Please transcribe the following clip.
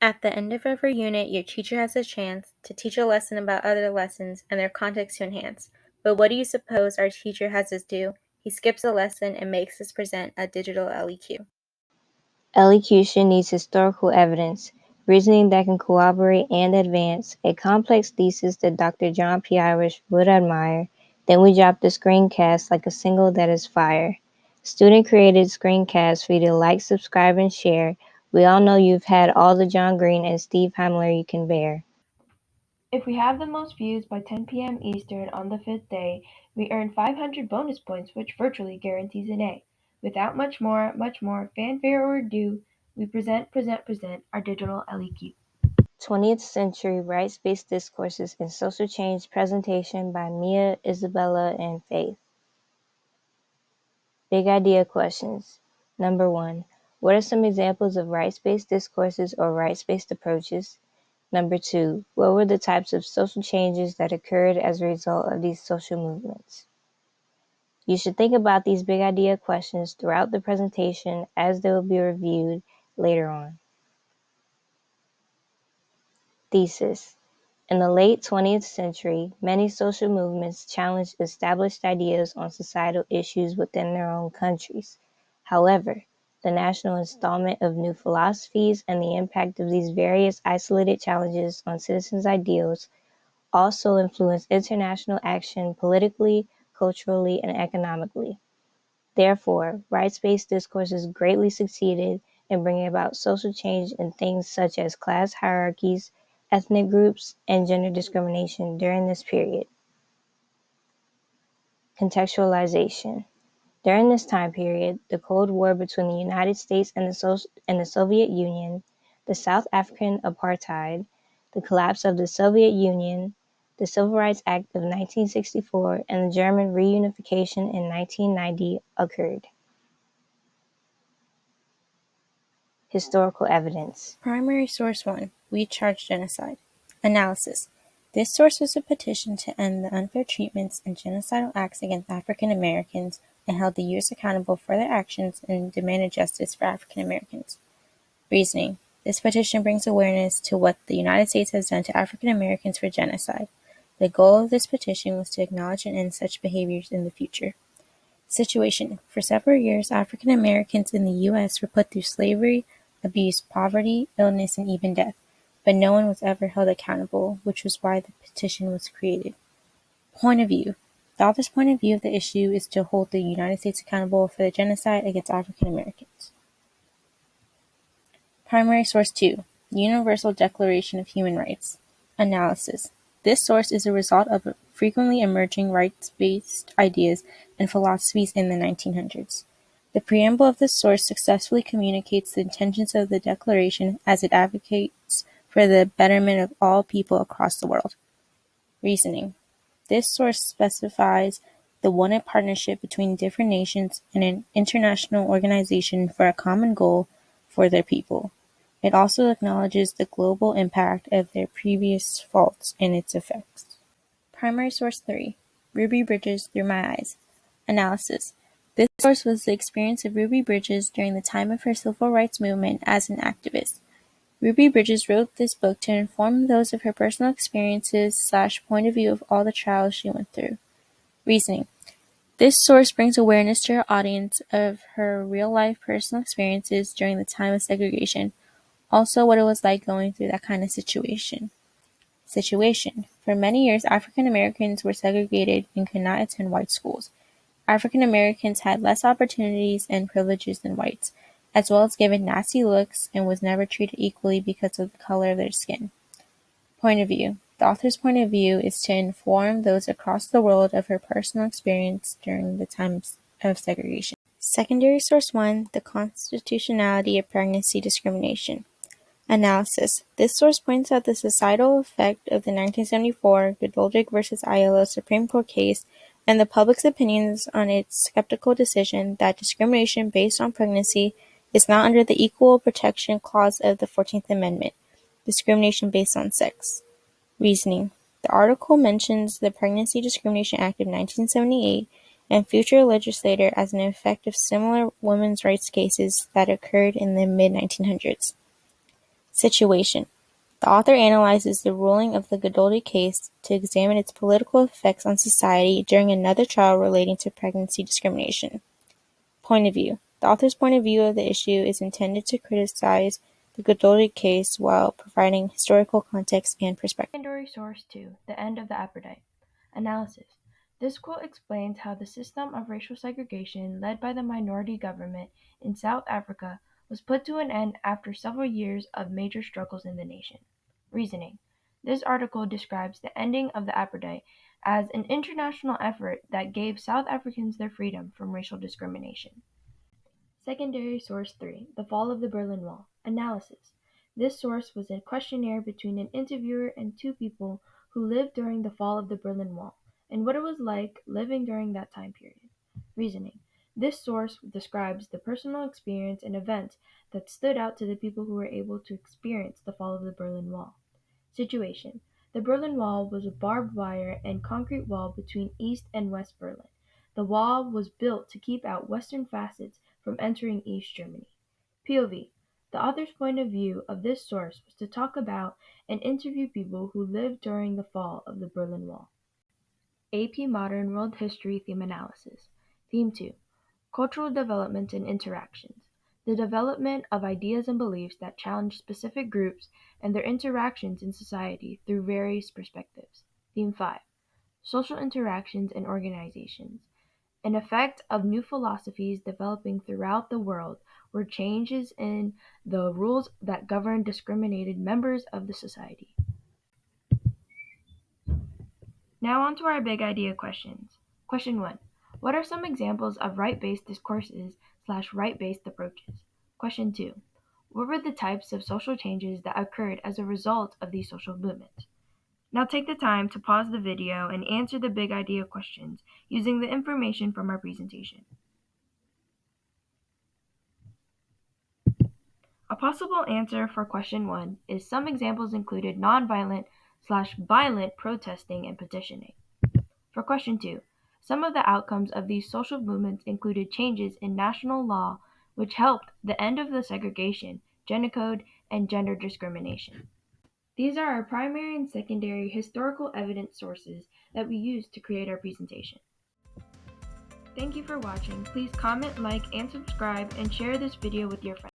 At the end of every unit, your teacher has a chance to teach a lesson about other lessons and their context to enhance. But what do you suppose our teacher has us do? He skips a lesson and makes us present a digital LEQ. Elocution needs historical evidence, reasoning that can corroborate and advance, a complex thesis that Dr. John P. Irish would admire. Then we drop the screencast like a single that is fire. Student-created screencasts for you to like, subscribe, and share. We all know you've had all the John Green and Steve Heimler you can bear. If we have the most views by 10 p.m. Eastern on the 5th day, we earn 500 bonus points, which virtually guarantees an A. Without much more fanfare or ado, we present our digital LEQ. 20th Century Rights-Based Discourses in Social Change presentation by Mia, Isabella, and Faith. Big idea questions. Number 1. What are some examples of rights-based discourses or rights-based approaches? Number 2. What were the types of social changes that occurred as a result of these social movements? You should think about these big idea questions throughout the presentation as they will be reviewed later on. Thesis. In the late 20th century, many social movements challenged established ideas on societal issues within their own countries. However, the national installment of new philosophies and the impact of these various isolated challenges on citizens' ideals also influenced international action politically, culturally, and economically. Therefore, rights-based discourses greatly succeeded in bringing about social change in things such as class hierarchies, ethnic groups, and gender discrimination during this period. Contextualization. During this time period, the Cold War between the United States and the Soviet Union, the South African Apartheid, the collapse of the Soviet Union, the Civil Rights Act of 1964, and the German reunification in 1990 occurred. Historical evidence. Primary source 1. We Charge Genocide. Analysis. This source was a petition to end the unfair treatments and genocidal acts against African Americans and held the U.S. accountable for their actions and demanded justice for African Americans. Reasoning. This petition brings awareness to what the United States has done to African Americans for genocide. The goal of this petition was to acknowledge and end such behaviors in the future. Situation. For several years, African Americans in the U.S. were put through slavery, abuse, poverty, illness, and even death, but no one was ever held accountable, which was why the petition was created. Point of view. The author's point of view of the issue is to hold the United States accountable for the genocide against African Americans. Primary source 2. Universal Declaration of Human Rights. Analysis. This source is a result of frequently emerging rights-based ideas and philosophies in the 1900s. The preamble of this source successfully communicates the intentions of the Declaration as it advocates for the betterment of all people across the world. Reasoning. This source specifies the wanted partnership between different nations and an international organization for a common goal for their people. It also acknowledges the global impact of their previous faults and its effects. Primary source 3. Ruby Bridges Through My Eyes. Analysis. This source was the experience of Ruby Bridges during the time of her civil rights movement as an activist. Ruby Bridges wrote this book to inform those of her personal experiences / point of view of all the trials she went through. Reasoning. This source brings awareness to her audience of her real-life personal experiences during the time of segregation, also what it was like going through that kind of situation. Situation. For many years, African Americans were segregated and could not attend white schools. African Americans had less opportunities and privileges than whites, as well as given nasty looks and was never treated equally because of the color of their skin. Point of view. The author's point of view is to inform those across the world of her personal experience during the times of segregation. Secondary source 1. The Constitutionality of Pregnancy Discrimination. Analysis. This source points out the societal effect of the 1974 Goodoldig v. ILO Supreme Court case and the public's opinions on its skeptical decision that discrimination based on pregnancy is not under the Equal Protection Clause of the 14th Amendment, discrimination based on sex. Reasoning. The article mentions the Pregnancy Discrimination Act of 1978 and future legislature as an effect of similar women's rights cases that occurred in the mid-1900s. Situation. The author analyzes the ruling of the Goddoldi case to examine its political effects on society during another trial relating to pregnancy discrimination. Point of view. The author's point of view of the issue is intended to criticize the Goddoldi case while providing historical context and perspective. Secondary source 2, The End of the Apartheid. Analysis. This quote explains how the system of racial segregation led by the minority government in South Africa was put to an end after several years of major struggles in the nation. Reasoning. This article describes the ending of the apartheid as an international effort that gave South Africans their freedom from racial discrimination. Secondary source 3, The Fall of the Berlin Wall. Analysis. This source was a questionnaire between an interviewer and two people who lived during the fall of the Berlin Wall, and what it was like living during that time period. Reasoning. This source describes the personal experience and events that stood out to the people who were able to experience the fall of the Berlin Wall. Situation. The Berlin Wall was a barbed wire and concrete wall between East and West Berlin. The wall was built to keep out Western facets from entering East Germany. POV. The author's point of view of this source was to talk about and interview people who lived during the fall of the Berlin Wall. AP Modern World History Theme Analysis. Theme 2. Cultural Development and Interactions. The development of ideas and beliefs that challenge specific groups and their interactions in society through various perspectives. Theme 5. Social Interactions and Organizations. An effect of new philosophies developing throughout the world were changes in the rules that govern discriminated members of the society. Now on to our big idea questions. Question 1. What are some examples of right-based discourses/right-based approaches? Question 2. What were the types of social changes that occurred as a result of these social movements? Now take the time to pause the video and answer the big idea questions using the information from our presentation. A possible answer for question 1 is some examples included nonviolent/violent protesting and petitioning. For question 2, some of the outcomes of these social movements included changes in national law which helped the end of the segregation, Genocide, and gender discrimination. These are our primary and secondary historical evidence sources that we use to create our presentation. Thank you for watching. Please comment, like, and subscribe, and share this video with your friends.